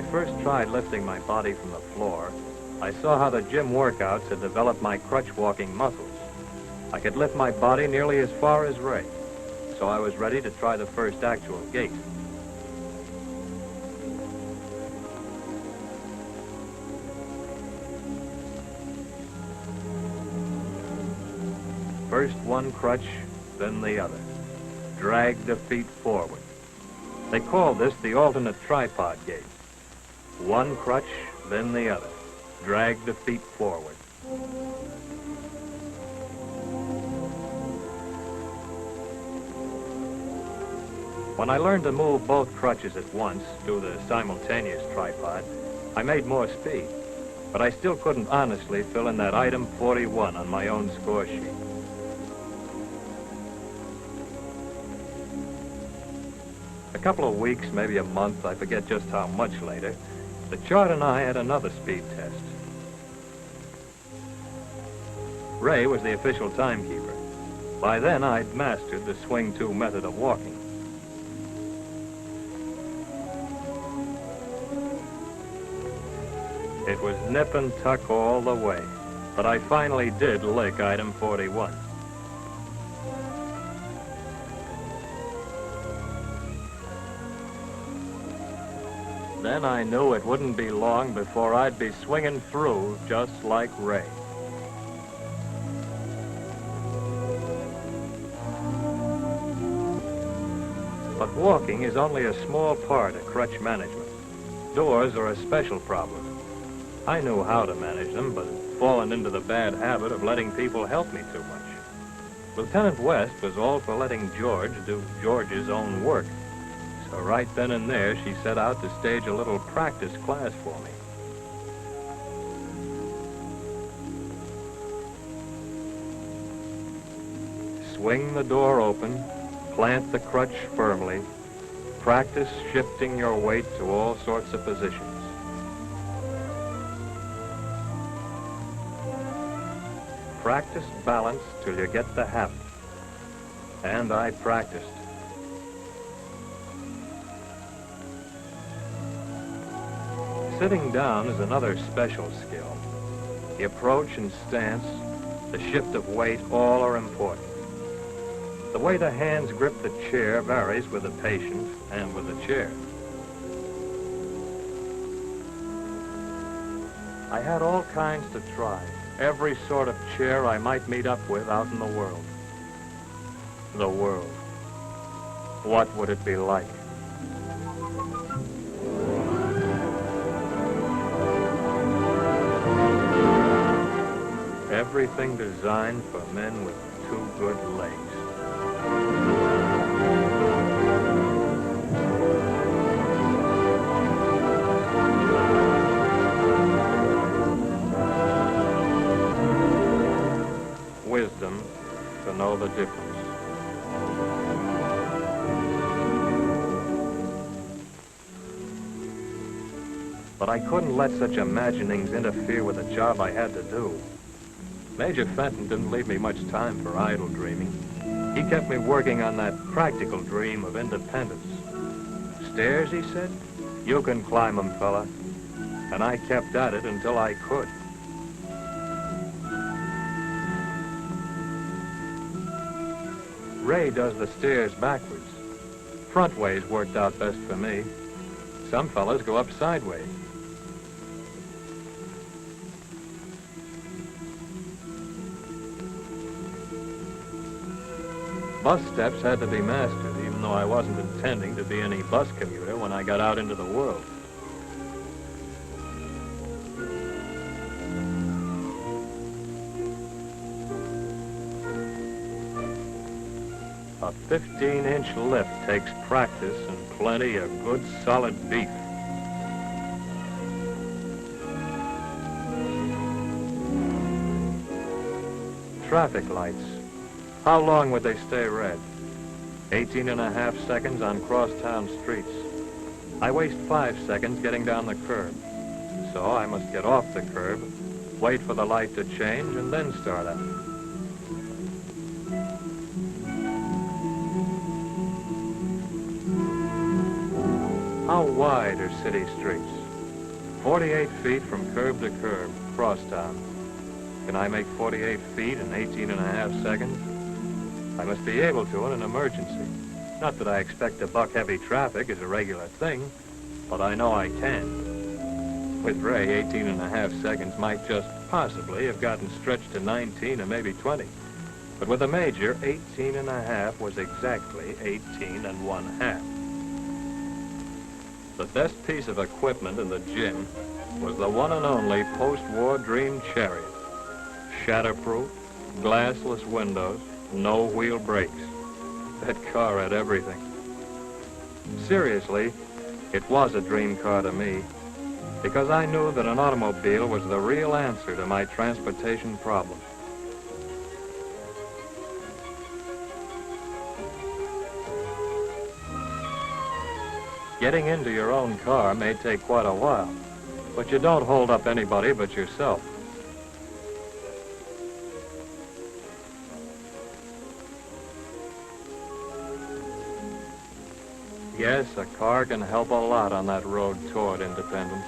I first tried lifting my body from the floor, I saw how the gym workouts had developed my crutch walking muscles. I could lift my body nearly as far as Ray, so I was ready to try the first actual gait. First one crutch, then the other. Drag the feet forward. They call this the alternate tripod gait. One crutch, then the other. Drag the feet forward. When I learned to move both crutches at once, do the simultaneous tripod, I made more speed. But I still couldn't honestly fill in that item 41 on my own score sheet. A couple of weeks, maybe a month, I forget just how much later, the chart and I had another speed test. Ray was the official timekeeper. By then, I'd mastered the swing 2 method of walking. It was nip and tuck all the way, but I finally did lick item 41. Then I knew it wouldn't be long before I'd be swinging through just like Ray. But walking is only a small part of crutch management. Doors are a special problem. I knew how to manage them, but had fallen into the bad habit of letting people help me too much. Lieutenant West was all for letting George do George's own work. So right then and there, she set out to stage a little practice class for me. Swing the door open, plant the crutch firmly, practice shifting your weight to all sorts of positions. Practice balance till you get the habit. And I practiced. Sitting down is another special skill. The approach and stance, the shift of weight, all are important. The way the hands grip the chair varies with the patient and with the chair. I had all kinds to try, every sort of chair I might meet up with out in the world. The world. What would it be like? Everything designed for men with 2 good legs. Wisdom to know the difference. But I couldn't let such imaginings interfere with the job I had to do. Major Fenton didn't leave me much time for idle dreaming. He kept me working on that practical dream of independence. Stairs, he said, you can climb them, fella. And I kept at it until I could. Ray does the stairs backwards. Front ways worked out best for me. Some fellas go up sideways. Bus steps had to be mastered, even though I wasn't intending to be any bus commuter when I got out into the world. A 15-inch lift takes practice and plenty of good, solid beef. Traffic lights. How long would they stay red? 18.5 seconds on crosstown streets. I waste 5 seconds getting down the curb. So I must get off the curb, wait for the light to change, and then start out. How wide are city streets? 48 feet from curb to curb, crosstown. Can I make 48 feet in 18 and a half seconds? I must be able to in an emergency. Not that I expect to buck heavy traffic as a regular thing, but I know I can. With Ray, 18 and a half seconds might just possibly have gotten stretched to 19 or maybe 20. But with a major, 18 and a half was exactly 18 and 1/2. The best piece of equipment in the gym was the one and only post-war Dream Chariot. Shatterproof, glassless windows, no wheel brakes. That car had everything. Seriously, it was a dream car to me, because I knew that an automobile was the real answer to my transportation problem. Getting into your own car may take quite a while, but you don't hold up anybody but yourself. Yes, a car can help a lot on that road toward independence.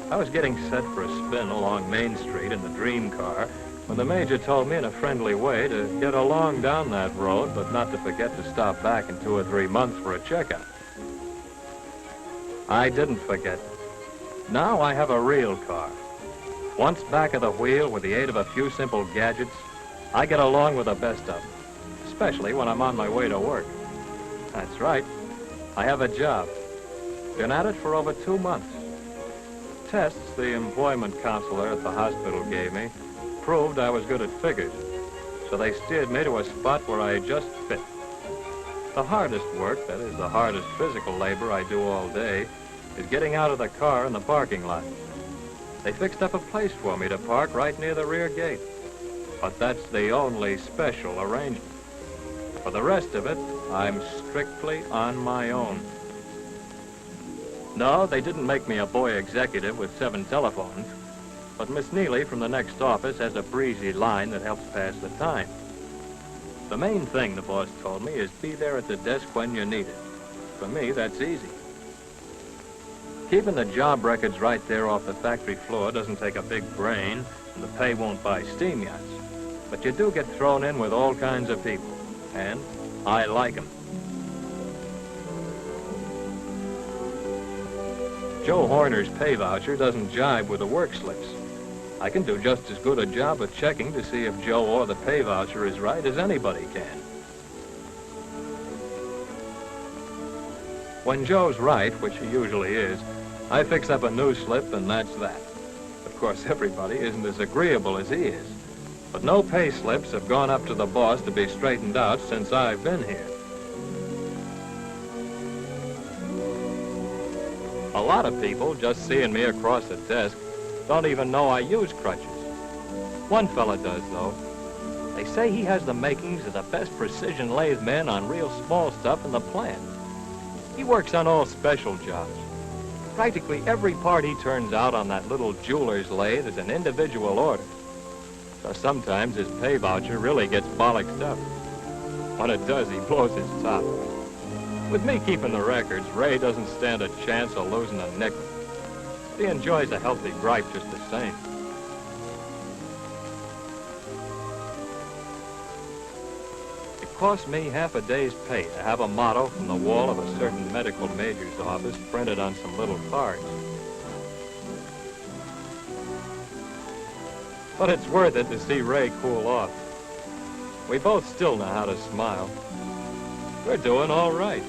I was getting set for a spin along Main Street in the dream car when the major told me in a friendly way to get along down that road, but not to forget to stop back in 2 or 3 months for a checkup. I didn't forget. Now I have a real car. Once back of the wheel with the aid of a few simple gadgets, I get along with the best of them, especially when I'm on my way to work. That's right. I have a job. Been at it for over 2 months. Tests the employment counselor at the hospital gave me proved I was good at figures, so they steered me to a spot where I just fit. The hardest work, that is the hardest physical labor I do all day, is getting out of the car in the parking lot. They fixed up a place for me to park right near the rear gate, but that's the only special arrangement. For the rest of it, I'm strictly on my own. No, they didn't make me a boy executive with 7 telephones, but Miss Neely from the next office has a breezy line that helps pass the time. The main thing, the boss told me, is be there at the desk when you need it. For me, that's easy. Keeping the job records right there off the factory floor doesn't take a big brain, and the pay won't buy steam yachts. But you do get thrown in with all kinds of people, and I like them. Joe Horner's pay voucher doesn't jibe with the work slips. I can do just as good a job of checking to see if Joe or the pay voucher is right as anybody can. When Joe's right, which he usually is, I fix up a new slip and that's that. Of course, everybody isn't as agreeable as he is, but no pay slips have gone up to the boss to be straightened out since I've been here. A lot of people, just seeing me across the desk, don't even know I use crutches. One fella does, though. They say he has the makings of the best precision lathe man on real small stuff in the plant. He works on all special jobs. Practically every part he turns out on that little jeweler's lathe is an individual order. So sometimes his pay voucher really gets bollocksed up. When it does, he blows his top. With me keeping the records, Ray doesn't stand a chance of losing a nickel. He enjoys a healthy gripe just the same. It cost me half a day's pay to have a motto from the wall of a certain medical major's office printed on some little cards. But it's worth it to see Ray cool off. We both still know how to smile. We're doing all right.